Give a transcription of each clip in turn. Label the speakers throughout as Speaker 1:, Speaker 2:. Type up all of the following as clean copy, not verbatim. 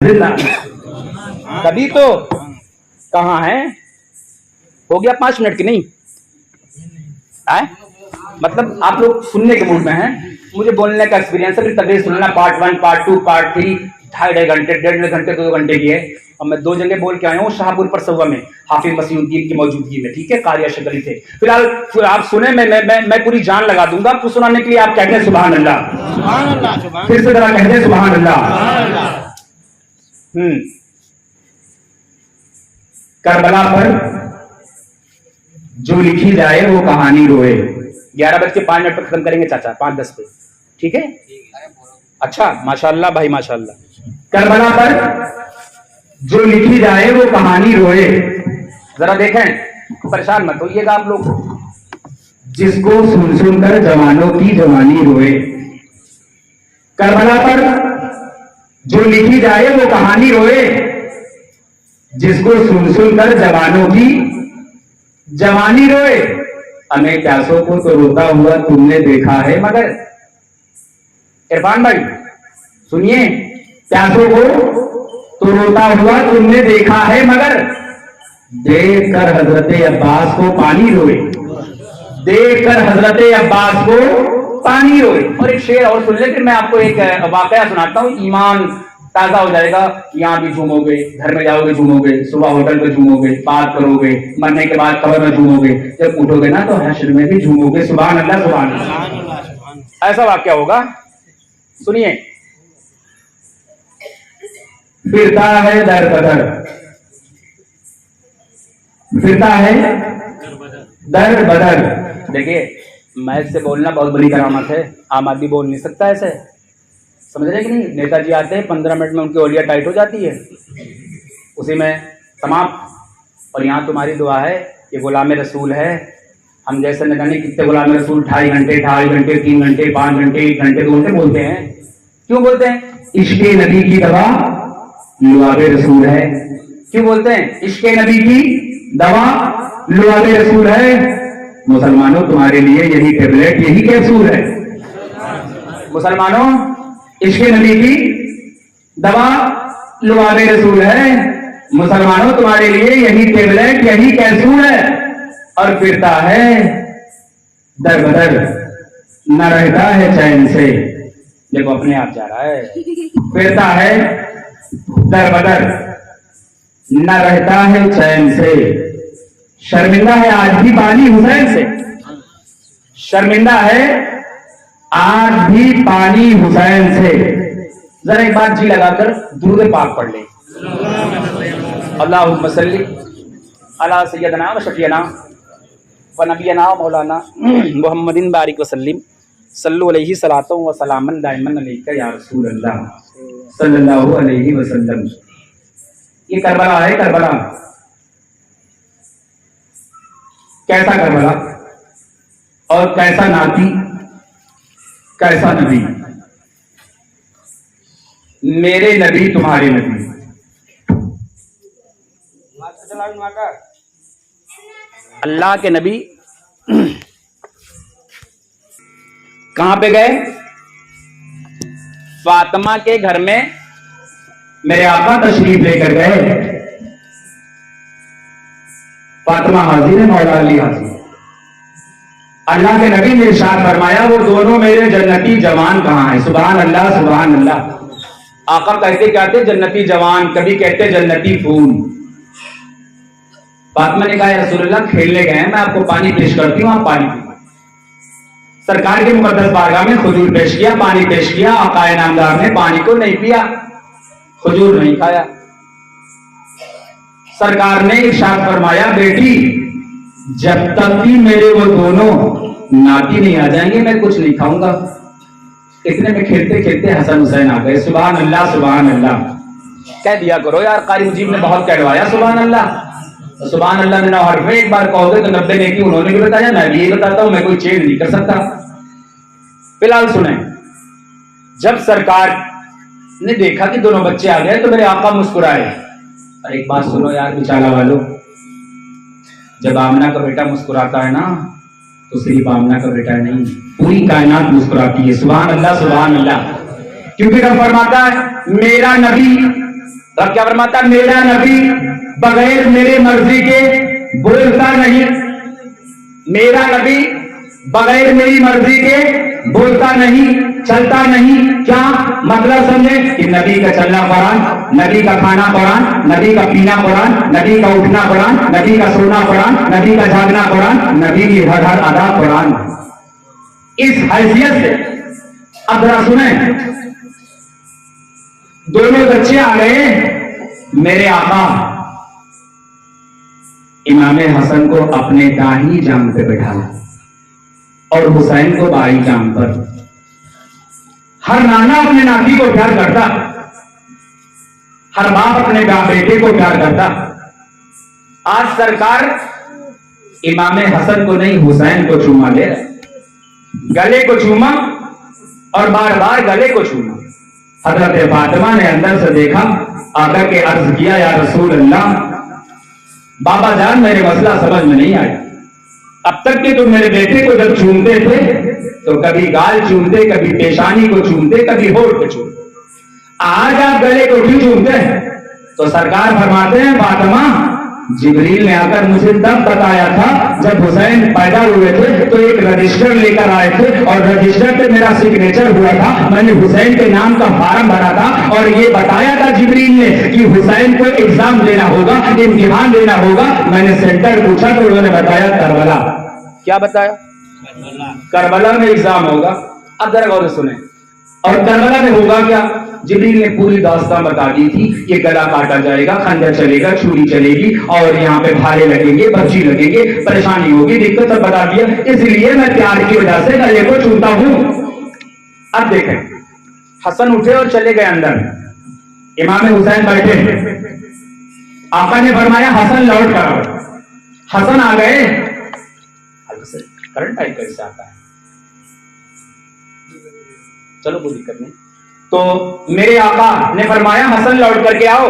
Speaker 1: कभी तो कहाँ है, हो गया 5 मिनट की नहीं आए? मतलब आप लोग सुनने के मूड में हैं, मुझे बोलने का एक्सपीरियंस है, तभी सुनना पार्ट 1 पार्ट 2 पार्ट 3 ढाई घंटे 1.5 घंटे 2 घंटे की है। और मैं 2 जगह बोल के आया हूँ, शाहपुर पर सवा में हाफिज मसीहुद्दीन की मौजूदगी में, ठीक है, कार्य शगली थे। फिलहाल आप सुने, मैं पूरी जान लगा दूंगा आपको सुनाने के लिए। आप कहते हैं सुभान अल्लाह, फिर से जरा कहते हैं सुभान अल्लाह। करबला पर जो लिखी जाए वो कहानी रोए। 11:05 पर खत्म करेंगे चाचा, 5:10 पे, ठीक है? अच्छा, माशाअल्लाह भाई माशाअल्लाह। करबला पर जो लिखी जाए वो कहानी रोए। जरा देखें, परेशान मत होइएगा आप लोग। जिसको सुन सुनकर जवानों की जवानी रोए। करबला पर जो लिखी जाए वो कहानी रोए, जिसको सुन सुनकर जवानों की जवानी रोए। हमें प्यासों को तो रोता हुआ तुमने देखा है मगर, इरफान भाई सुनिए, प्यासों को तो रोता हुआ तुमने देखा है मगर, देखकर हजरत अब्बास को पानी रोए, देखकर हजरत अब्बास को पानी रोए। और एक शेर और सुन ले, फिर मैं आपको एक वाकया सुनाता हूँ, ईमान ताजा हो जाएगा। यहाँ भी झूमोगे, घर में जाओगे झूमोगे, सुबह होटल पे झूमोगे, बात करोगे, मरने के बाद कब्र में झूमोगे, जब उठोगे ना तो हश्र में भी झूमोगे। सुभान अल्लाह सुभान अल्लाह। ऐसा वाकया होगा, सुनिए। फिरता है दर बदर, फिरता है दर बदर। देखिए, मैच से बोलना बहुत बड़ी करामत है, आम आदमी बोल नहीं सकता ऐसे, समझ रहे कि नहीं? नेताजी आते हैं, 15 मिनट में उनकी ओलिया टाइट हो जाती है, उसी में समाप्त। और यहाँ तुम्हारी दुआ है, ये गुलाम रसूल है। हम जैसे न जाने कितने गुलाम रसूल 2.5 घंटे 3 घंटे 5 घंटे 1 घंटे 2 घंटे बोलते हैं। क्यों बोलते हैं? इश्क़े नबी की दवा लुआबे रसूल है। क्यों बोलते हैं? इश्क़े नबी की दवा लुआबे रसूल है। मुसलमानों, तुम्हारे लिए यही टेबलेट, यही कैप्सूल है। मुसलमानों, इश्क़े नबी की दवा लुआबे रसूल है। मुसलमानों, तुम्हारे लिए यही टेबलेट, यही कैप्सूल है। और फिरता है दर बदर, न रहता है चैन से। देखो अपने आप जा रहा है। फिरता है दर बदर, न रहता है चैन से। शर्मिंदा है आज भी पानी हुसैन से, शर्मिंदा है आज भी पानी हुसैन से। जरा एक बार जी लगाकर दुरूद पाक पढ़ ले। अल्लाहुम्मा सल्ली अला सय्यदना व शफीना व नबीना मौलाना मुहम्मदिन बारिक वसल्लिम सल्लु अलैहि सलातो व सलामन दाइमन अलैका या रसूल अल्लाह सल्लल्लाहु अलैहि वसल्लम। ये करबला है, करबला। कैसा करबला और कैसा नाती, कैसा नबी। मेरे नबी तुम्हारे नबी। अल्लाह के नबी कहां पे गए? फातिमा के घर में मेरे आका तशरीफ लेकर गए। फातिमा हाजिर है, मौला अली हाजिर। अल्लाह के नबी ने इरशाद फरमाया, वो दोनों मेरे जन्नती जवान कहां हैं? सुभान अल्लाह सुभान अल्लाह। आका कहते क्या थे? जन्नती जवान, कभी कहते जन्नती फूल। फातिमा ने कहा, रसूलुल्लाह खेलने गए हैं, मैं आपको पानी पेश करती हूँ, आप पानी पीना। सरकार के मुकद्दस बारगाह में खजूर पेश किया, पानी पेश किया। आकाए नामदार ने पानी को नहीं पिया, खजूर नहीं खाया। सरकार ने इरशाद फरमाया, बेटी जब तक कि मेरे वो दोनों नाती नहीं आ जाएंगे मैं कुछ नहीं खाऊंगा। इतने में खेलते खेलते हसन हुसैन आ गए। सुभान अल्लाह सुभान अल्लाह। कह दिया करो यार, कारी मुजीब ने बहुत कहलवाया सुभान अल्लाह। सुभान अल्लाह में 9 हर्फ, एक बार कहोगे तो 90 नेकी उन्होंने भी बताया, मैं भी ये बताता हूं, मैं कोई चेंज नहीं कर सकता। फिलहाल सुने, जब सरकार ने देखा कि दोनों बच्चे आ गए तो मेरे आका मुस्कुराए। और एक बात सुनो यार बिचारा वालों, जब आमना का बेटा मुस्कुराता है ना तो सिर्फ आमना का बेटा नहीं, पूरी कायनात मुस्कुराती है। सुभान अल्लाह सुभान अल्लाह। क्योंकि रब फरमाता है, मेरा नबी अब क्या फरमाता, मेरा नबी बगैर मेरे मर्जी के बोलता नहीं, मेरा नबी बगैर मेरी मर्जी के बोलता नहीं, चलता नहीं। क्या मतलब समझे कि नबी का चलना कुरान, नबी का खाना कुरान, नबी का पीना कुरान, नबी का उठना कुरान, नबी का सोना कुरान, नबी का जागना कुरान, नबी की हर हर अदा कुरान। इस हैसियत से अब जरा सुने, दोनों बच्चे आ गए, मेरे आका इमाम हसन को अपने दाहिनी जांघ पे बैठाया और हुसैन को बाई जांघ पर। हर नाना अपने नाती को प्यार करता, हर बाप अपने बेटे को प्यार करता। आज सरकार इमाम हसन को नहीं हुसैन को चूमा ले रहे, गले को चूमा और बार बार गले को चूमा। हजरत फातिमा ने अंदर से देखा, आकर के अर्ज किया, या रसूल अल्लाह, बाबा जान मेरे मसला समझ में नहीं आया। अब तक के तुम मेरे बेटे को जब चूमते थे तो कभी गाल चूमते, कभी पेशानी को चूमते, कभी होठ को चूमते, आज आप गले को क्यों चूमते हैं? तो सरकार फरमाते हैं, फातिमा जिब्रील ने आकर मुझे तब बताया था जब हुसैन पैदा हुए थे तो एक रजिस्टर लेकर आए थे और रजिस्टर पे मेरा सिग्नेचर हुआ था, मैंने हुसैन के नाम का फॉर्म भरा था और ये बताया था जिब्रील ने कि हुसैन को एग्जाम देना होगा, इम्तिहान देना होगा। मैंने सेंटर पूछा तो उन्होंने बताया करबला। क्या बताया? करबला में एग्जाम होगा। अब जरा गौर से सुने, और करबला में होगा क्या? जिब्रील ने पूरी दास्तान बता दी थी, ये गला काटा जाएगा, खंजर चलेगा, छुरी चलेगी और यहाँ पे भाले लगेंगे, बच्ची लगेंगे, परेशानी होगी, दिक्कत सब बता दिया। इसलिए मैं प्यार की वजह से गले को छूता हूं। अब देखें, हसन उठे और चले गए अंदर, इमाम हुसैन बैठे, आका ने फरमाया हसन लौट करो। हसन आ गए, करंट टाइप कैसे आता है, चलो कोई दिक्कत नहीं। तो मेरे आका ने फरमाया हसन लौट करके आओ।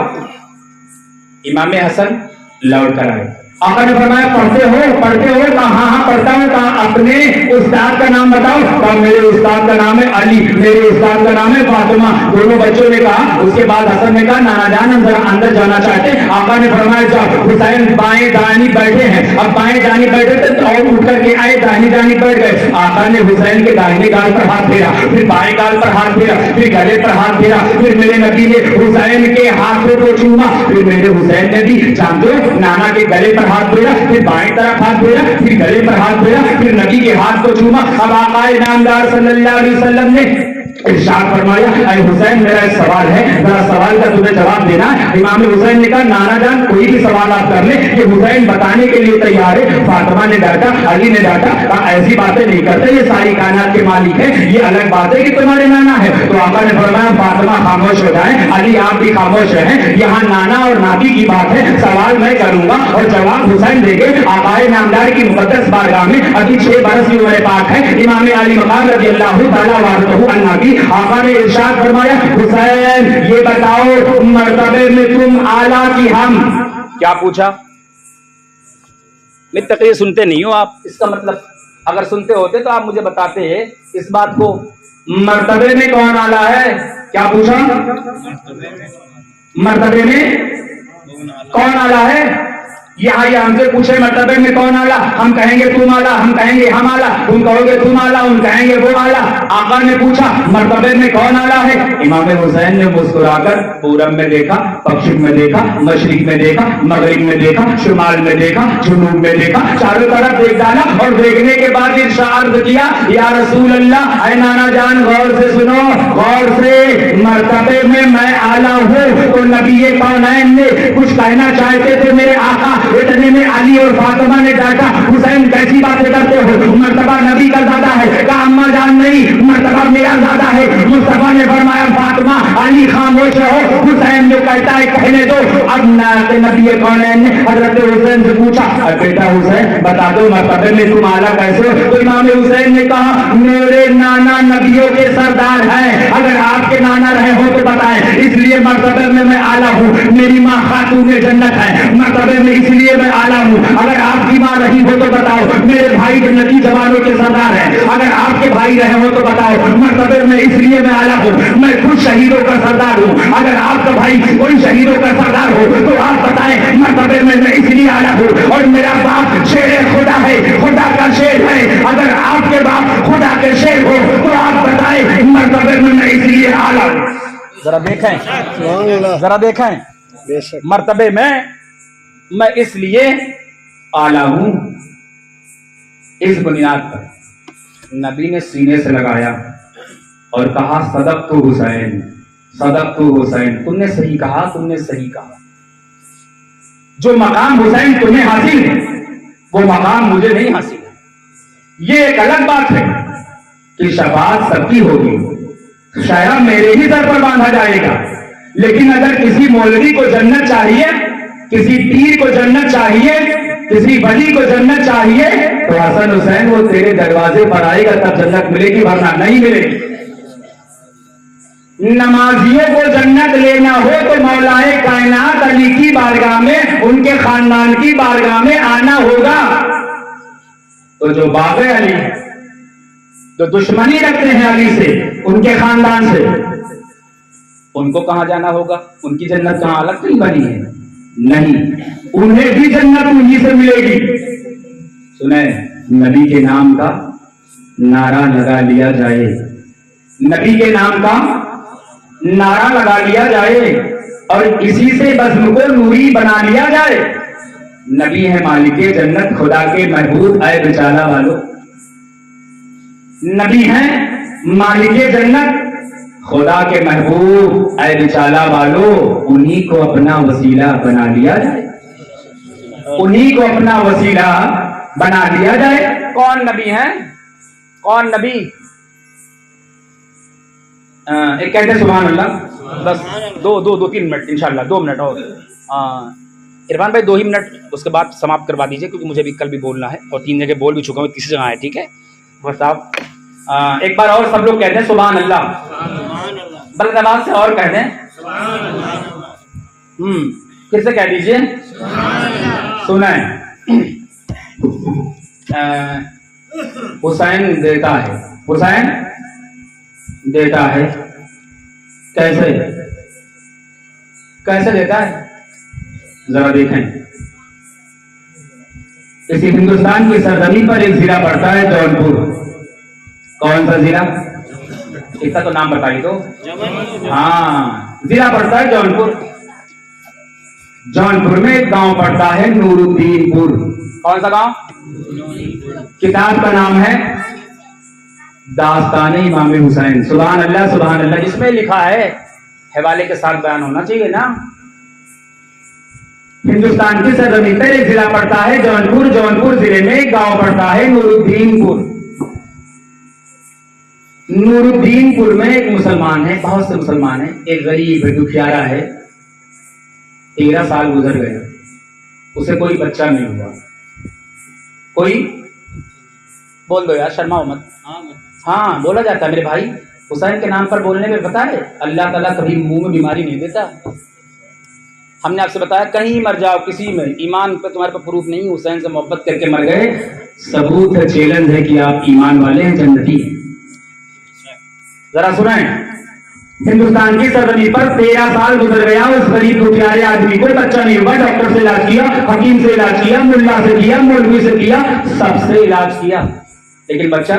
Speaker 1: इमाम हसन लौट कर आए। आका ने फरमाया पढ़ते हो? कहा हाँ पढ़ता हूँ। कहा अपने उस्ताद का नाम बताओ। कहा मेरे उस्ताद का नाम है अली, मेरे उस्ताद का नाम है फातिमा। दोनों बच्चों ने कहा। उसके बाद हसन ने कहा नाना जान हम जरा अंदर जाना चाहते। आका ने फरमाया जाओ। हुसैन बाएं दानी बैठे हैं, अब बाएं दानी बैठे थे और उठ करके आए, दाहिनी दानी बैठ गए। आका ने हुसैन के दाहिने गाल पर हाथ फेरा, फिर बाएं गाल पर हाथ फेरा, फिर गले पर हाथ फेरा, फिर मेरे नबी ने हुसैन के हाथों को चूमा, फिर मेरे हुसैन ने भी जानते हो नाना के गले पर हाथ फेरा, फिर बाएं तरफ हाथ फेरा, फिर गले पर हाथ फेरा, फिर नबी के हाथ को चूमा। अब आका नामदार सल्लल्लाहु अलैहि वसल्लम ने इरशाद फरमाया, अरे हुसैन मेरा एक सवाल है, जरा सवाल का तुम्हें जवाब देना है। इमाम हुसैन ने कहा नाना जान कोई भी सवाल आप कर ले। कि हुसैन बताने के लिए तैयार है। फातिमा ने डांटा, अली ने डांटा, कहा ऐसी बातें नहीं करते, ये सारी कायनात के मालिक है, ये अलग बात है कि तुम्हारे नाना है। तो आका ने फरमाया फातिमा खामोश हो जाए, अली आप भी खामोश हैं, यहाँ नाना और नाती की बात है, सवाल मैं करूंगा और जवाब हुसैन देंगे। आकाए नामदार की मुकद्दस बारगाह में अभी 6 बरस की उम्र पाक है। इमाम अली मकाम रज़ियल्लाहु ताला वारहु अन्नाबी आका ने इरशाद फरमाया हुसैन ये बताओ मर्तबे में तुम आला की हम। क्या पूछा? मेरी तकरीर सुनते नहीं हो आप, इसका मतलब अगर सुनते होते तो आप मुझे बताते इस बात को। मर्तबे में कौन आला है? क्या पूछा? मर्तबे में कौन आला है? यहाँ ये हमसे पूछे मर्तबे में कौन आला, हम कहेंगे तुम आला, हम कहेंगे हम आला, तुम कहोगे तुम आला, हम कहेंगे वो आला। आका ने पूछा मर्तबे में कौन आला है? इमाम हुसैन ने मुस्कुराकर पूरब में देखा, पश्चिम में देखा, मशरिक में देखा, मगरिब में देखा, शुमाल में देखा, जुनूब में देखा, चारों तरफ देख डाला और देखने के बाद इरशाद किया या रसूल अल्लाह, ऐ नाना जान गौर से सुनो, गौर से, मर्तबे में मैं आला हूँ। तो नबी कौनैन ने कुछ कहना चाहते थे मेरे आका, इतने में अली और फातिमा ने डांटा हुसैन कैसी बातें करते हो, मर्तबा नबी का ज्यादा है। कहा अम्मा जान नहीं, मर्तबा मेरा ज्यादा है। मुस्तफा ने फरमाया फातिमा अली खामोश रहो, हुसैन जो कहता है कहने दो। अब नबी कौनैन ने हजरत हुसैन से पूछा बेटा हुसैन बता दो मर्तबे में तुम आला कैसे हो? तो इमाम हुसैन ने कहा मेरे नाना नबियों के सरदार हैं, अगर आपके नाना रहे हो तो बताएं, इसलिए मर्तबे में मैं आला हूँ। मेरी माँ खातून जन्नत है, मर्तबे में इसलिए मैं आला हूँ। अगर आपकी माँ रही हो तो बताओ, मेरे भाई जन्नती जवानों के सरदार हैं, अगर आपके भाई रहे हो तो बताओ, मर्तबे में इसलिए मैं आला हूँ। मैं खुद शहीदों का सरदार हूँ, अगर आपका भाई कोई शहीदों का सरदार हो तो आप बताएं मर्तबे में मैं इसलिए आला हूँ। और मेरा बाप शेर खुदा है, खुदा का शेर है। अगर आपके बाप खुदा के शेर हो तो आप बताएं मर्तबे में मैं इसलिए आला हूँ। जरा देखें, जरा देखें, मर्तबे में मैं इसलिए आला हूं। इस बुनियाद पर नबी ने सीने से लगाया और कहा सदक तो हुसैन, सदक तो हुसैन, तुमने सही कहा, तुमने सही कहा। जो मकाम हुसैन तुम्हें हासिल है वो मकाम मुझे नहीं हासिल है। ये एक अलग बात है कि शफाअत सबकी होगी, शायद मेरे ही सर पर बांधा जाएगा। लेकिन अगर किसी मौलवी को जन्नत चाहिए, किसी पीर को जन्नत चाहिए, किसी वली को जन्नत चाहिए तो हसन हुसैन वो तेरे दरवाजे पर आएगा, तब जन्नत मिलेगी, वरना नहीं मिलेगी। नमाजियों को जन्नत लेना हो तो मौलाए कायनात अली की बारगाह में, उनके खानदान की बारगाह में आना होगा। तो जो बाबे अली जो दुश्मनी रखते हैं अली से, उनके खानदान से, उनको कहां जाना होगा? उनकी जन्नत कहां अलग नहीं बनी है? नहीं, उन्हें भी जन्नत उन्हीं से मिलेगी। सुने, नबी के नाम का नारा लगा लिया जाए, नबी के नाम का नारा लगा लिया जाए और इसी से बज़्म को नूरी बना लिया जाए। नबी है मालिके जन्नत, खुदा के महबूब आए बेचारा वालों। नबी है मालिके जन्नत, खुदा के महबूब आए बेचारा वालों। उन्हीं को अपना वसीला बना लिया जाए, उन्हीं को अपना वसीला बना लिया जाए। कौन नबी है? कौन नबी? एक कहते सुभान अल्लाह। बस दो 3 मिनट इंशाल्लाह, 2 मिनट और। इरफान भाई 2 ही मिनट, उसके बाद समाप्त करवा दीजिए क्योंकि मुझे भी कल भी बोलना है और 3 जगह बोल भी चुका हूँ, तीसरी जगह है, ठीक है? बस आप एक बार और सब लोग कहते हैं सुभान अल्लाह, बल्कि आवाज से और कहते हैं फिर से कह दीजिए सुना है। हुसैन देता है, हुसैन देता है। कैसे कैसे देता है जरा देखें। इसी हिंदुस्तान की सरजमी पर एक जिला पड़ता है जौनपुर। कौन सा जिला? इसका तो नाम बताइए तो। हाँ, जिला पड़ता है जौनपुर। जौनपुर में एक गांव पड़ता है नूरुद्दीनपुर। कौन सा गांव? किताब का नाम है दास्तान इमाम हुसैन। सुभान अल्लाह, सुभान अल्लाह। जिसमें लिखा है हवाले के साथ बयान होना चाहिए ना। हिंदुस्तान की सरजमीन पर एक जिला पड़ता है जौनपुर। जौनपुर जिले में एक गांव पड़ता है नूरुद्दीनपुर। नूरुद्दीनपुर में एक मुसलमान है, बहुत से मुसलमान है। एक गरीब है, दुखियारा है। 13 साल गुजर गए, उसे कोई बच्चा नहीं हुआ। कोई बोल दो यार, शर्माओ मत। हाँ, बोला जाता है मेरे भाई, हुसैन के नाम पर बोलने में पता है अल्लाह ताला कभी मुंह में बीमारी नहीं देता। हमने आपसे बताया कहीं मर जाओ, किसी में ईमान पे तुम्हारे पर प्रूफ नहीं, हुसैन से मोहब्बत करके मर गए, सबूत है, चैलेंज है कि आप ईमान वाले हैं, जन्नती हैं। जरा सुनाएं, हिंदुस्तान की सरजमीन पर 13 साल गुजर गया, उस गरीब दुखियारे आदमी को बच्चा नहीं हुआ। डॉक्टर से इलाज किया, हकीम से इलाज किया, मुल्ला से किया, मौलवी से किया, सबसे इलाज किया, लेकिन बच्चा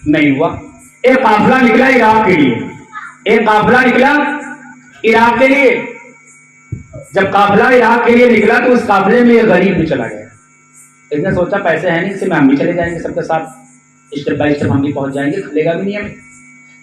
Speaker 1: नहीं हुआ। एक काफिला निकला इराक के लिए, एक काफिला निकला इराक के लिए। जब काफिला इराक के लिए निकला तो उस काफिले में एक गरीब भी चला गया। इसने सोचा पैसे हैं नहीं, इससे हम भी चले जाएंगे, सबके साथ स्टेप बाय स्टेप हम भी पहुंच जाएंगे, खुलेगा भी नहीं हमें।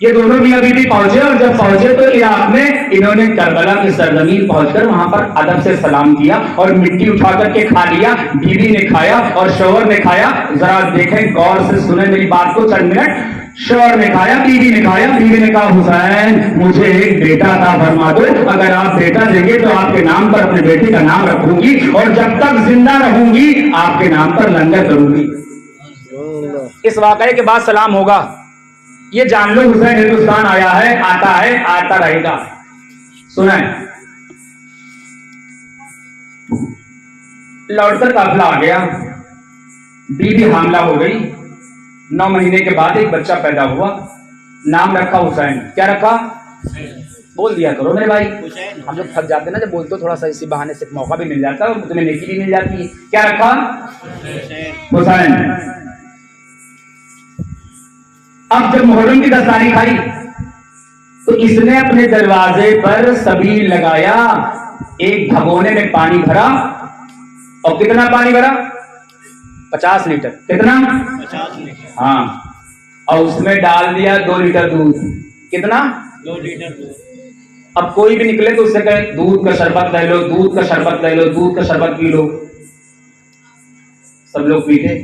Speaker 1: ये दोनों भी अभी भी पहुंचे और जब पहुंचे तो इराक में इन्होंने करबला की सरजमीन पहुंचकर वहां पर अदब से सलाम किया और मिट्टी उठा करके खा लिया। बीवी ने खाया और शौहर ने खाया। जरा देखें, गौर से सुने मेरी बात को चंद मिनट। शौहर ने खाया, बीवी ने खाया। बीवी ने कहा हुसैन मुझे एक बेटा अता फरमा दो, अगर आप बेटा देंगे तो आपके नाम पर अपने बेटे का नाम रखूंगी और जब तक जिंदा रहूंगी आपके नाम पर लंगर करूंगी। इस वाकये के बाद सलाम होगा, ये जान लो हुसैन हिंदुस्तान आया है, आता रहेगा। सुनाए, लौटकर काफिला आ गया, बीवी हामला हो गई। 9 महीने के बाद एक बच्चा पैदा हुआ, नाम रखा हुसैन। क्या रखा? बोल दिया करो मेरे भाई, हम लोग थक जाते हैं ना जब बोलते हो, थोड़ा सा इसी बहाने से मौका भी मिल जाता है और तुम्हें नेकी भी मिल जाती है। क्या रखा? हुसैन। अब जब मुहर्रम की 10 तारीख आई तो इसने अपने दरवाजे पर सभी लगाया, एक भगोने में पानी भरा, और कितना पानी भरा? 50 लीटर। कितना? 50 लीटर। हाँ, और उसमें डाल दिया 2 लीटर दूध। कितना? 2 लीटर दूध। अब कोई भी निकले तो उससे कहे दूध का शरबत ले लो, दूध का शरबत ले लो, दूध का शरबत पी लो। सब लोग पीते।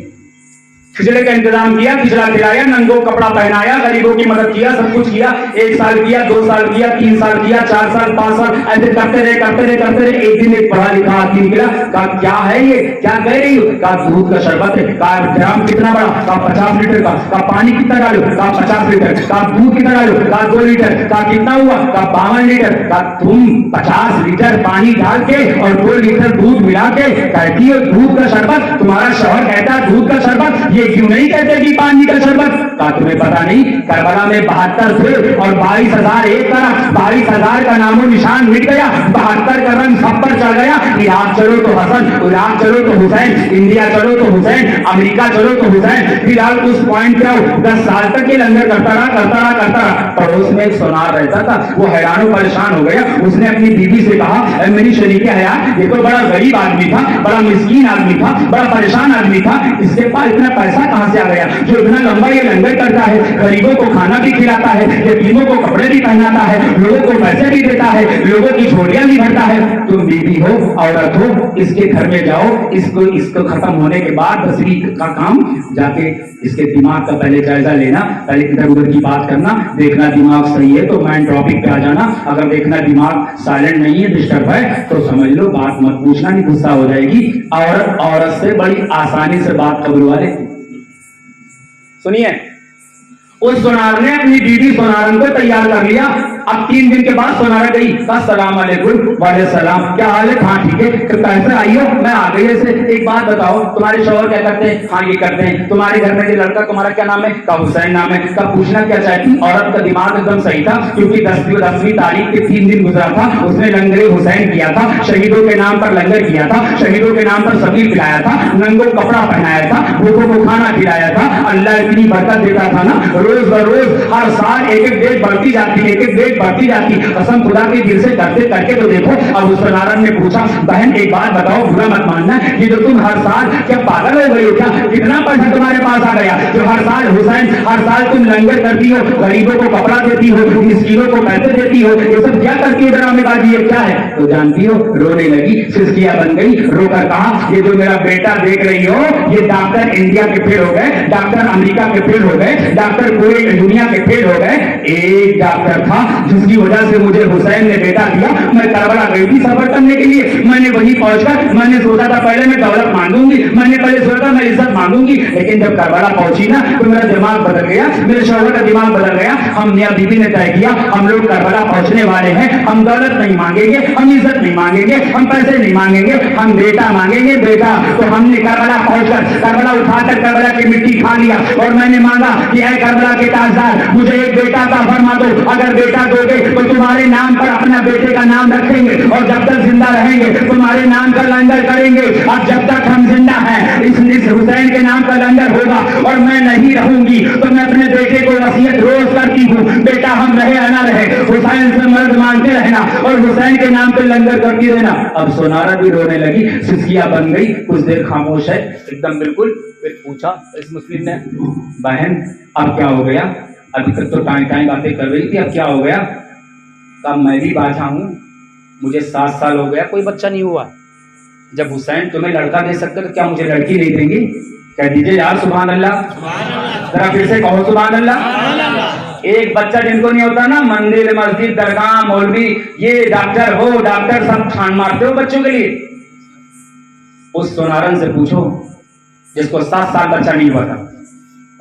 Speaker 1: खिचड़े का इंतजाम किया, खिचड़ा खिलाया, नंगों कपड़ा पहनाया, गरीबों की मदद किया, सब कुछ किया। 1 साल किया, 2 साल किया, 3 साल किया, 4 साल, 5 साल, ऐसे करते रहे करते रहे करते रहे। एक दिन एक पढ़ा लिखा आदमी निकला, कहा क्या है ये, क्या कह रही हो? कहा दूध का शरबत है। कहा ड्राम कितना बड़ा? कहा 50 लीटर का। कहा पानी कितना डालो? कहा 50 लीटर। कहा दूध कितना डालो? कहा 2 लीटर। कहा कितना हुआ? कहा 52 लीटर। कहा तुम 50 लीटर पानी डाल के और 2 लीटर दूध मिला के कहती हो दूध का शरबत? तुम्हारा शौहर कहता है दूध का शरबत, ये क्यों नहीं कहते कि पानी का शरबत? कहा तुम्हें पता नहीं, करबला में 72 थे और 22,000 एक तरफ, 22,000 का नामो निशान मिट गया, 72 का रंग सब पर चढ़ गया। इराक चलो तो हसन, इराक चलो तो हुसैन, इंडिया चलो तो हुसैन, अमेरिका चलो तो हुसैन। फिलहाल उस पॉइंट पे 10 साल तक ये लंगर करता रहा करता रहा करता रहा। पड़ोस में एक सोनार रहता था, वो हैरान परेशान हो गया। उसने अपनी बीवी से कहा, मेरी शरीके हयात, ये तो बड़ा गरीब आदमी था, बड़ा मिस्कीन आदमी था, बड़ा परेशान आदमी था, इसके पास इतना पैसा कहां से आ गया जो इतना लंबा ये लंगर करता है, गरीबों को खाना भी खिलाता है, यतीमों को कपड़े भी पहनाता है, लोगों को पैसे भी देता है, लोगों की झोलियां भी भरता है। तुम बीवी हो, औरत हो, इसके घर में जाओ, इसको खत्म होने के बाद 10वीं का काम जाके इसके दिमाग का पहले जायजा लेना, पहले इधर उधर की बात करना, देखना दिमाग सही है तो मैन टॉपिक पे आ जाना, अगर देखना दिमाग साइलेंट नहीं है, डिस्टर्ब है तो समझ लो बात मत पूछना, नहीं गुस्सा हो जाएगी। औरत से बड़ी आसानी से बात कबूलवा लेती। सुनिए, उस सोनार ने अपनी बीवी सोनारन को तैयार कर लिया। अब 3 दिन के बाद सोनारा गई, अस्सलाम वालेकुम। वाले सलाम, क्या हाल है? हाँ ठीक है। कैसे आई हो? मैं आ गई ऐसे। एक बात बताओ, तुम्हारे शौहर क्या करते हैं? हाँ ये करते हैं। तुम्हारे घर में जो लड़का, तुम्हारा क्या नाम है? का हुसैन नाम है। का पूछना क्या चाहती? औरत का दिमाग एकदम सही था, क्योंकि 10वीं तारीख के 3 दिन गुजरा था, उसने लंगर हुसैन किया था, शहीदों के नाम पर लंगर किया था, शहीदों के नाम पर सबील पिलाया था, नंगों कपड़ा पहनाया था, भूखों को खाना खिलाया था। अल्लाह इतनी बरकत देता था ना, रोज बरोज हर साल एक डेट बढ़ती जाती, एक डेट बढ़ती जाती। कसम खुदा के दिल से करते करके तो देखो। अब उस नारायण ने पूछा, बहन एक बात बताओ, बुरा मत मानना, ये जो तुम हर साल क्या पागल हो गई हो क्या? कितना पैसा तुम्हारे पास आ गया जो हर साल हुसैन, हर साल तुम लंगर करती हो, गरीबों को कपड़ा देती हो, मिस्कीनों को पैसे देती हो, ये सब क्या करती हो? ड्रामेबाजी ये क्या है? तो जानती हो, रोने लगी, सिसकिया बन गई, रोकर कहा, ये जो मेरा बेटा देख रही हो, ये डॉक्टर इंडिया के फेल हो गए, डॉक्टर अमेरिका के फेल हो गए, डॉक्टर पूरे दुनिया के फेल हो गए। एक डॉक्टर था जिसकी वजह से मुझे हुसैन ने बेटा दिया। मैं करबला गई थी सफर करने के लिए, मैंने वहीं पहुंचकर मैंने सोचा था पहले मैं दौलत मांगूंगी, मैंने पहले सोचा मैं इज्जत मांगूंगी, लेकिन जब करबला पहुंची ना तो मेरा दिमाग बदल गया, मेरे शौहर का दिमाग बदल गया। हम मियां बीबी ने तय किया, हम लोग करबला पहुंचने वाले हैं, हम दौलत नहीं मांगेंगे, हम इज्जत नहीं मांगेंगे, हम पैसे नहीं मांगेंगे, हम बेटा मांगेंगे, बेटा। तो हमने करबला पहुंचकर करबला उठाकर करबला की मिट्टी खा लिया और मैंने मांगा कि ऐ करबला के ताजदार, मुझे एक बेटा का फरमा दो, अगर बेटा दोगे तो तुम्हारे नाम पर अपना बेटे का नाम रखेंगे और जब तक जिंदा रहेंगे तुम्हारे नाम का लंगर करेंगे, और जब तक हम जिंदा हैं इस हुसैन के नाम का लंगर होगा, और मैं नहीं रहूंगी तो मैं अपने बेटे को वसीयत रोज करती हूँ, बेटा हम रहे या ना रहे हुसैन से मर्द मांगते रहना और हुसैन के नाम पे लंगर करती रहना। अब सोनारा भी रोने लगी, सिसकिया बन गई, कुछ देर खामोश है एकदम बिल्कुल। फिर पूछा इस मुस्लिम ने, बहन अब क्या हो गया? अभी तक तो टाइम टाइम बातें कर रही थी, अब क्या हो गया? कब मैं भी बाछा हूं, मुझे 7 साल हो गया, कोई बच्चा नहीं हुआ। जब हुसैन तुम्हें लड़का दे सकते तो क्या मुझे लड़की नहीं देंगे? कह दीजिए यार सुभान अल्लाह, जरा फिर से कहो सुभान अल्लाह। एक बच्चा जिनको नहीं होता ना, मंदिर मस्जिद दरगाह मौलवी, ये डॉक्टर हो डॉक्टर, सब छान मारते हो बच्चों के लिए। उस सोनारन से पूछो जिसको 7 साल बच्चा नहीं हुआ था,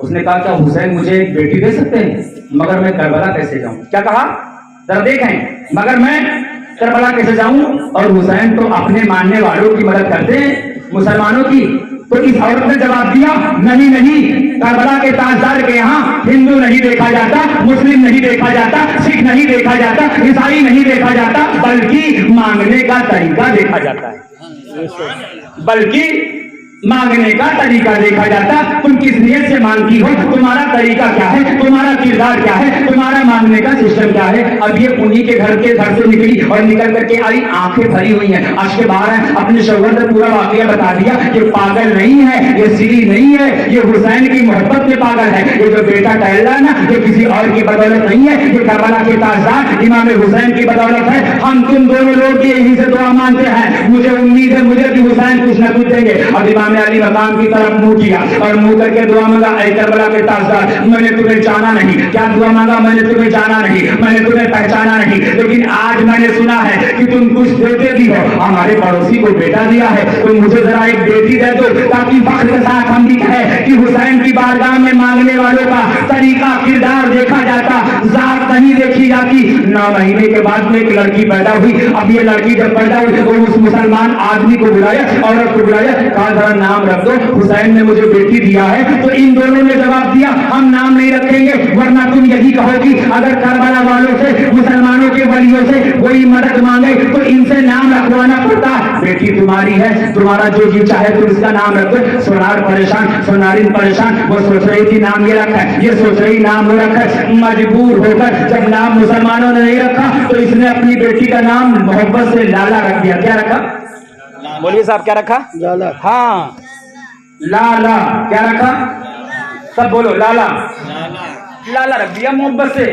Speaker 1: उसने कहा क्या हुसैन मुझे एक बेटी दे सकते हैं? मगर मैं करबला कैसे जाऊं? क्या कहा जरा देखें, मगर मैं करबला कैसे जाऊं? और हुसैन तो अपने मानने वालों की मदद करते हैं, मुसलमानों की। तो इस औरत ने जवाब दिया, नहीं नहीं, करबला के ताजदार के यहाँ हिंदू नहीं देखा जाता, मुस्लिम नहीं देखा जाता, सिख नहीं देखा जाता, ईसाई नहीं देखा जाता, बल्कि मांगने का तरीका देखा जाता है, बल्कि मांगने का तरीका देखा जाता। तुम किस नियत से मांगती हो, तुम्हारा तरीका क्या है, तुम्हारा किरदार क्या है, तुम्हारा मांगने का सिस्टम क्या है। अब ये उन्हीं के घर से निकली और निकल करके आई, आंखें भरी हुई हैं, आज के बाहर है, अपने शौहर ने पूरा वाकया बता दिया। ये पागल नहीं है, ये सीरी नहीं है, ये हुसैन की मोहब्बत में पागल है। ये जो बेटा टहल रहा है ना, ये किसी और की बदौलत नहीं है, ये करबला के ताजदार इमाम हुसैन की बदौलत है। हम तुम दोनों लोग यहीं से दुआ मांगते हैं, मुझे उम्मीद है मुझे भी हुसैन कुछ न कुछ देंगे। अब इमाम अली मकाम की तरफ मुंह किया और मुंह करके दुआ मांगा, ऐ करबला के ताजदार, मैंने तुम्हें जाना नहीं। क्या दुआ मांगा, मैंने तुम्हें जाना नहीं, मैंने तुम्हें पहचाना नहीं, लेकिन आज मैंने सुना है कि तुम कुछ देते भी हो। हमारे पड़ोसी को बेटा दिया है, तो मुझे जरा एक बेटी दे दो, ताकि फख्र के साथ हम भी कहें कि हुसैन की बारगाह में मांगने वालों का तरीका किरदार देखा जाता, जात नहीं देखी जाती। 9 महीने के बाद में एक लड़की पैदा हुई। अब ये लड़की जब पैदा हुई तो उस मुसलमान आदमी को बुलाया, औरत को बुलाया, कहा जरा नाम रख दो, हुसैन ने मुझे बेटी दिया है। तो इन दोनों ने जवाब दिया, हम नाम नहीं रखेंगे, वरना तुम यही कहोगी अगर करबला वालों से, मुसलमानों के वलियों से कोई मदद मांगे तो इनसे नाम रखवाना पड़ता। बेटी तुम्हारी है, तुम्हारा जो जी चाहे तुम इसका नाम रख दो। सोनार परेशान, सोनारिन परेशान, वो सोच रही थी नाम ये रखा है, ये सोच रही नाम वो रखा है। मजबूर होकर जब नाम मुसलमानों ने नहीं रखा तो इसने अपनी बेटी का नाम मोहब्बत से लाला रख दिया। क्या रखा, बोलिए साहब, क्या रखा? लाला। हाँ, लाला। क्या रखा? सब बोलो, लाला। लाला रख दिया मोहब्बत से।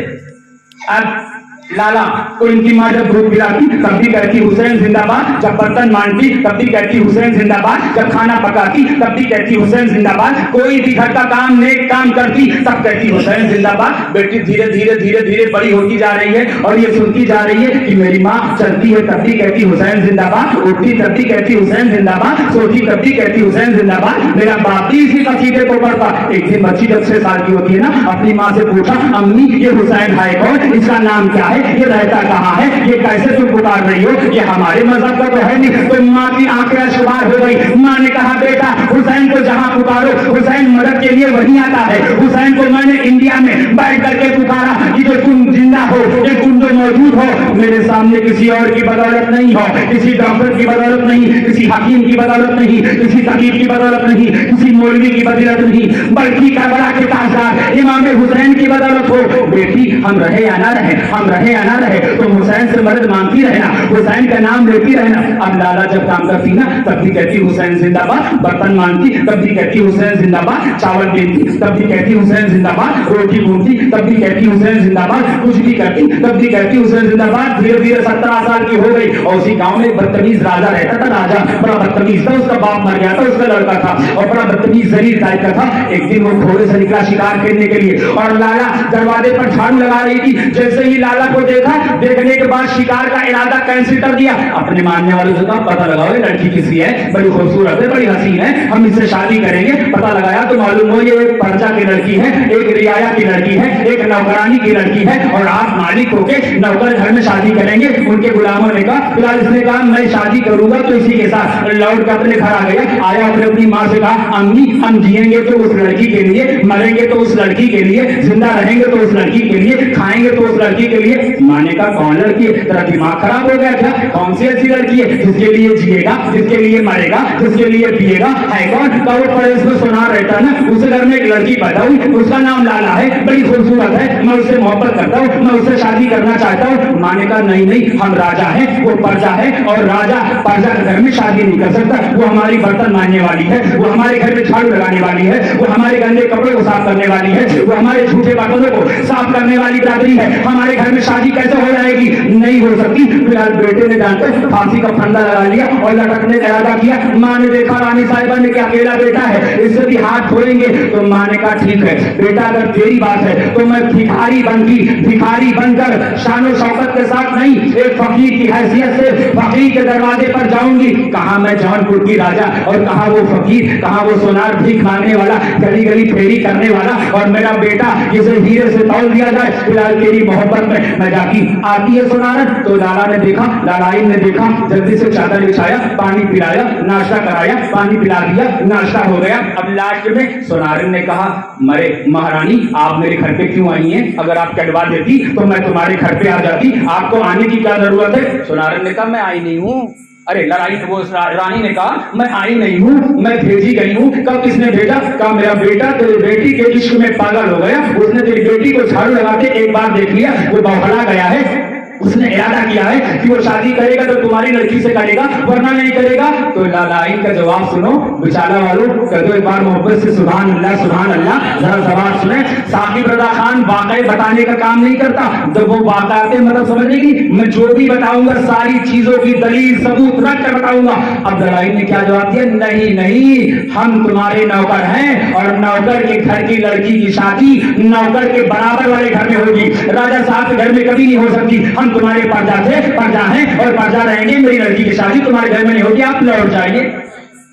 Speaker 1: अब लाला तो इनकी माँ जब दूध पिलाती तब भी कहती हुसैन जिंदाबाद, जब बर्तन मांजती तब भी कहती हुसैन जिंदाबाद, जब खाना पकाती तब भी कहती हुसैन जिंदाबाद, कोई भी घर का काम नेक काम करती तब कहती हुसैन जिंदाबाद। बेटी धीरे धीरे धीरे धीरे बड़ी होती जा रही है और ये सुनती जा रही है कि मेरी माँ चलती है तब भी कहती हुसैन जिंदाबाद, उठती तब भी कहती हुसैन जिंदाबाद, सोती तब भी कहती हुसैन जिंदाबाद। मेरा बाप भी इसी कसीदे को पढ़ता। एक दिन बच्ची जब 6 साल की होती है ना, अपनी माँ से पूछा, अम्मी ये हुसैन है कौन, इसका नाम क्या है, ये रहता कहाँ है, ये कैसे तुम पुकार रही हो, ये हमारे मजहब का तो है नहीं। तो माँ की आंखें अश्रुबार हो गई। माँ ने कहा, बेटा हुसैन को जहाँ पुकारो, हुसैन मदद के लिए वहीं आता है। हुसैन को मैंने इंडिया में बैठ करके पुकारा कि जो तुम जिंदा हो, ये तुम जो मौजूद हो, मेरे सामने किसी और की बदौलत नहीं हो, किसी डॉक्टर की बदौलत नहीं, किसी हकीम की बदौलत नहीं, किसी तबीब की बदौलत नहीं, किसी मौलवी की बदौलत नहीं, बल्कि करबला के ताजदार इमाम हुसैन की बदौलत हो। बेटी हम रहे या ना रहे, हम रहे या ना रहे, तो हुसैन से मदद मांगती रहना, हुसैन का नाम लेती रहना। अब लाला जब काम करती ना तब भी कहती हुसैन जिंदाबाद, बर्तन मांगती तब भी कहती हुसैन जिंदाबाद, चावल बेचती तब भी कहती हुसैन जिंदाबाद, रोटी भूनती तब भी कहती हुसैन जिंदाबाद, कुछ भी करती तब भी कहती हुसैन जिंदाबाद। धीरे धीरे 17 साल की हो गई और उसी गांव में एक बदतमीज राजा रहता था। राजा बड़ा बदतमीज था, उसका बाप मर गया था, उसका लड़का था और बड़ा बदतमीज जलील टाइप का था। एक दिन वो घोड़े से निकला शिकार खेलने के लिए और लाला दरवाजे पर झाड़ू लगा रही थी। जैसे ही लाला को देखा, देखने के बाद शिकार का इरादा कैंसिल कर दिया। अपने मानने वालों से कहा, पता लगाओ ये लड़की किसी है, बड़ी खूबसूरत है, बड़ी हसीन है, हम इससे शादी करेंगे। पता लगाया तो मालूम हो ये एक परजा की लड़की है, एक रियाया की लड़की है, एक नौकरानी की लड़की है और आप मालिक होके नौकर घर में शादी करेंगे। उनके गुलामों ने कहा, फिलहाल इसने कहा मैं शादी करूंगा तो इसी के साथ लौट कर अपने घर आ गया। आया अपने अपनी माँ से कहा, अम्मी हम जिएंगे तो उस लड़की के लिए, मरेंगे तो उस लड़की के लिए, जिंदा रहेंगे तो उस लड़की के लिए, खाएंगे तो उस लड़की के लिए। माँ ने कहा, कौन लड़की है, तेरा दिमाग खराब हो गया क्या, कौन सी ऐसी लड़की है जिसके लिए जिएगा, जिसके लिए मरेगा, जिसके लिए पिएगा, है कौन? कवर पड़े इसमें सुनार रहता ना, उस घर में एक लड़की पैदा हुई, उसका नाम लाला है, बड़ी खूबसूरत है, मैं उससे मोहब्बत करता हूँ, मैं उससे शादी करना चाहता हूँ। माँ ने कहा, नहीं नहीं, हम राजा है, वो प्रजा है और राजा प्रजा के घर में शादी नहीं कर सकता। वो हमारी बर्तन मांजने वाली है, वो हमारे घर में झाड़ू लगाने वाली है, वो हमारे गंदे कपड़े को साफ करने वाली है, वो हमारे झूठे बर्तनों को साफ करने वाली बिरादरी है। हमारे घर में शादी कैसे हो जाएगी, नहीं हो सकती। फिलहाल बेटे ने जानते फांसी का फंदा लगा लिया और लटकने का इरादा किया। माँ ने देखा रानी साहिबा ने कि अकेला बेटा है, इससे भी हाथ धोएंगे। तो माँ ने कहा, ठीक है बेटा, अगर तेरी बात है तो मैं भिखारी बनकर शानो शौकत के साथ नहीं, एक फकीर की हैसियत से फकीर के दरवाजे पर जाऊंगी। कहा मैं जौनपुर की राजा और कहा वो फकीर, कहा वो सोनार भीख मांगने वाला, गली गली फेरी करने वाला, और मेरा बेटा जिसे हीरे से तौल दिया जाए। फिलहाल तेरी मोहब्बत में मैं जाती। आती है सुनारन तो लाला ने देखा, लालाइन ने देखा, जल्दी से चादर बिछाया, पानी पिलाया, नाश्ता कराया, पानी पिला दिया, नाश्ता हो गया। अब लास्ट में सुनारन ने कहा, मरे महारानी आप मेरे घर पे क्यों आई हैं? अगर आप कटवा देती तो मैं तुम्हारे घर पे आ जाती, आपको आने की क्या जरूरत है? सुनारन ने कहा, मैं आई नहीं हूँ। अरे लड़ाई वो रानी ने कहा, मैं आई नहीं हूँ, मैं भेजी गई हूँ। कब किसने भेजा? कहा मेरा बेटा तेरी बेटी के इश्क में पागल हो गया, उसने तेरी बेटी को झाड़ू लगा के एक बार देख लिया, वो बौखला गया है, उसने इरादा किया है कि वो शादी करेगा तो तुम्हारी लड़की से करेगा, वरना नहीं करेगा। तो लालाइन का जवाब सुनो बेचारा वालों, कह दो एक बार मोहब्बत से सुभान अल्लाह सुभान अल्लाह। जरा जवाब सुने। साकिब रजा खान वाकई बताने का काम नहीं करता, जब वो वाकई मतलब समझने की, मैं जो भी बताऊंगा सारी चीजों की दलील सबूत रख कर बताऊंगा। अब लालाइन ने क्या जवाब दिया? नहीं नहीं, हम तुम्हारे नौकर हैं और नौकर के घर की लड़की की शादी नौकर के बराबर वाले घर में होगी, राजा साहब के घर में कभी नहीं हो सकती। हम तुम्हारे प्रजा थे, प्रजा हैं और प्रजा रहेंगे, मेरी लड़की की शादी तुम्हारे घर में नहीं होगी, आप लौट जाइए।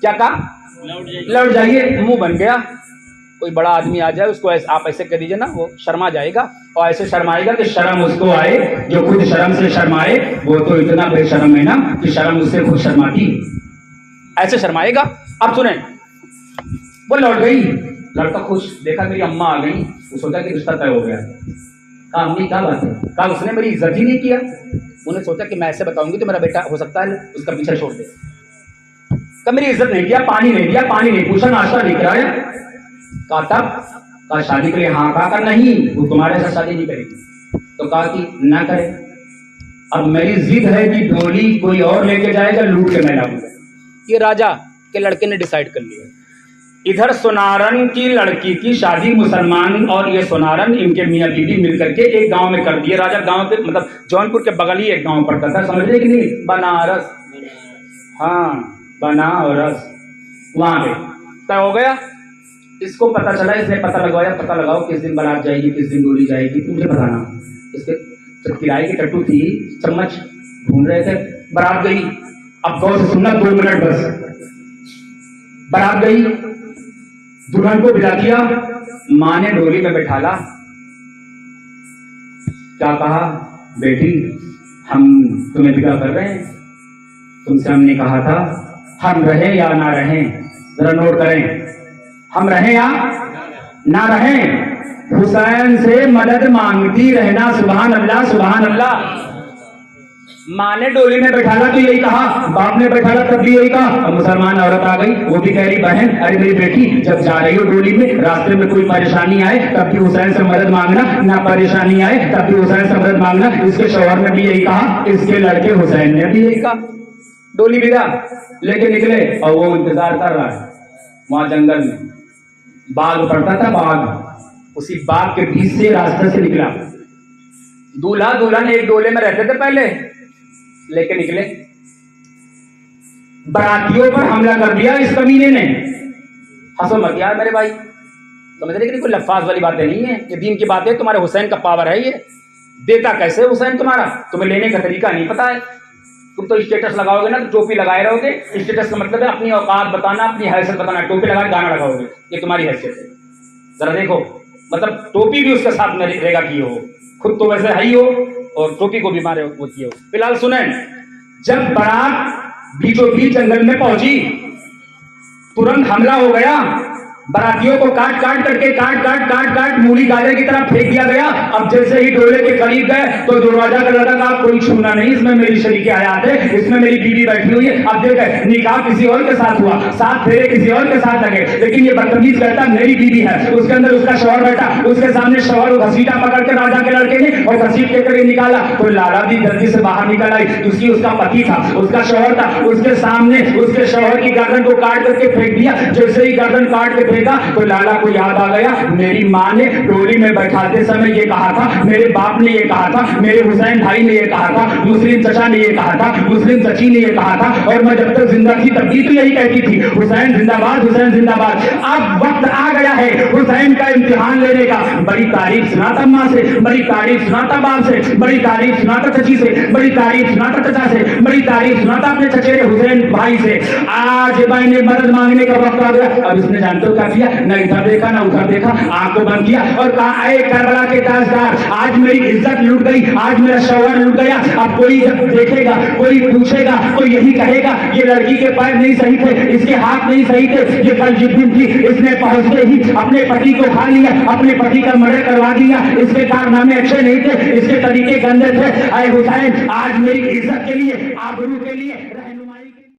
Speaker 1: क्या कहा? लौट जाइए। मुंह बन गया। कोई बड़ा आदमी आ जाए उसको आप ऐसे कह दीजिए ना, वो शर्मा जाएगा, और ऐसे शर्माएगा कि शर्म उसको आए। जो खुद शर्म से शर्माए वो तो इतना बेशर्म है ना कि शर्म उससे खुद शर्माती, ऐसे शर्माएगा। अब सुने, वो लौट गई, लड़का खुश, देखा मेरी अम्मा आ गई, वो सोचा कि रिश्ता तय हो गया। कहा अम्मी क्या बात है? कहा उसने मेरी इज्जत ही नहीं किया। उन्हें सोचा कि मैं ऐसे बताऊंगी तो मेरा बेटा हो सकता है उसका पीछा छोड़ दे। कहा मेरी इज्जत नहीं किया, पानी नहीं दिया, पानी नहीं पूछा, नाश्ता नहीं कराया। कहा तब? कहा शादी के लिए हाँ। कहा नहीं, वो तुम्हारे साथ शादी नहीं करेगी। तो कहा कि ना करे। अब मेरी जिद है कि डोली कोई और लेके जाएगा, लूट के मैं लाऊंगा। ये राजा के लड़के ने डिसाइड कर लिया। इधर सुनारन की लड़की की शादी मुसलमान और ये सुनारन इनके मियाँ बीबी मिलकर के एक गांव में कर दिए। राजा गांव के मतलब जौनपुर के बगल ही एक गांव पड़ता था, समझ रहे कि नहीं? बनारस, हाँ बनारस, वहां पे तय हो गया। इसको पता चला, इसने पता लगवाया, पता लगाओ किस दिन बारात जाएगी, किस दिन डोली जाएगी, तुझे बताना। इसके किराए की टट्टू थी, चम्मच ढूंढ रहे थे। बारात गई। अब गौर से सुनना, 2 मिनट बस। बारात गई, दुल्हन को विदा किया, माँ ने डोली में बैठाला। क्या कहा? बेटी हम तुम्हें विदा कर रहे हैं, तुमसे हमने कहा था हम रहे या ना रहें, जरा नोट करें, हम रहें या ना रहें, हुसैन से मदद मांगती रहना। सुभान अल्लाह सुभान अल्लाह। माँ ने डोली में बैठाला तो यही कहा, बाप ने बैठाला तब भी यही कहा। अब मुसलमान औरत आ गई, वो भी कह रही बहन अरे मेरी बेटी जब जा रही हो डोली में, रास्ते में कोई परेशानी आए तब भी हुसैन से मदद मांगना, ना परेशानी आए तब भी हुसैन से मदद मांगना। इसके शौहर ने भी यही कहा, इसके लड़के हुसैन ने भी यही कहा। डोली विदा लेके निकले और वो इंतजार कर रहा है वहां जंगल में, बाग पड़ता था, बाग, उसी बाग के बीच से रास्ते से निकला। दूल्हा दुल्हन एक डोले में रहते थे पहले, लेके निकले। बारातियों पर हमला कर दिया इस कमीने ने। हंसो मत यार मेरे भाई, समझ रहे कि कोई लफ्फाज वाली बातें नहीं है, ये दीन की बात है। तुम्हारे हुसैन का पावर है, ये देता कैसे हुसैन तुम्हारा, तुम्हें लेने का तरीका नहीं पता है। तुम तो स्टेटस लगाओगे ना तो टोपी लगाए रहोगे। स्टेटस का मतलब है अपनी औकात बताना, अपनी हैसियत बताना। टोपी लगा गाना लगाओगे, ये तुम्हारी हैसियत है। जरा देखो, मतलब टोपी भी उसके साथ में रहेगा कि हो, खुद तो वैसे है ही हो और टोपी को भी मारे वो किए हो। फिलहाल सुने, जब बारात बीचों बीच जंगल में पहुंची, तुरंत हमला हो गया। बारातियों को काट काट मूली गाजर की तरफ फेंक दिया गया। अब जैसे ही डोले के करीब गए तो दरवाजा का लड़का कहा कोई छूना नहीं, इसमें मेरी शरीके हयात है, इसमें मेरी बीवी बैठी हुई है। अब देखे निकाह किसी और के साथ हुआ, 7 फेरे किसी और के साथ लगे, लेकिन ये बदतमीज कहता मेरी बीवी है। उसके अंदर उसका शौहर बैठा, उसके सामने शौहर घसीटा पकड़ के राजा के लड़के ने और घसीट के करके निकाला। तो लाला भी जल्दी से बाहर निकल आई, क्योंकि उसका पति था, उसका शौहर था। उसके सामने उसके शौहर की गर्दन को काट करके फेंक दिया। जैसे ही गर्दन काट के तो लाला को याद आ गया, मेरी माँ ने डोली में बैठाते समय ये कहा था, मेरे बाप ने ये कहा था, मेरे हुसैन भाई ने ये कहा था, मुस्लिम चचा ने ये कहा था, मुस्लिम चची ने ये कहा था, और मैं जब तक जिंदा थी तब भी तो यही कहती थी हुसैन जिंदाबाद, हुसैन जिंदाबाद। अब वक्त आ गया है हुसैन का इम्तिहान लेने का। बड़ी तारीफ सुनाता माँ से, बड़ी तारीफ सुनाता बाप से, बड़ी तारीफ सुनाता चची से, बड़ी तारीफ सुनाता चचा से, बड़ी तारीफ सुनाता अपने चचेरे हुसैन भाई से। आज मैंने मदद मांगने का वक्त आ गया। अब इसने जानते हो क्या क्या किया, न इधर देखा न उधर देखा, आंख को बंद किया और कहा, अरे करबला के ताजदार, आज मेरी इज्जत लूट गई, आज मेरा शौहर लूट गया। अब कोई जब देखेगा, कोई पूछेगा तो यही कहेगा ये लड़की के पैर नहीं सही थे, इसके हाथ नहीं सही थे, ये कल जिस दिन थी इसने पहुंचते ही अपने पति को खा लिया, अपने पति का मर्डर करवा दिया, इसके कारनामे अच्छे नहीं थे, इसके तरीके गंदे थे। अरे हुसैन, आज मेरी इज्जत के लिए, आबरू के लिए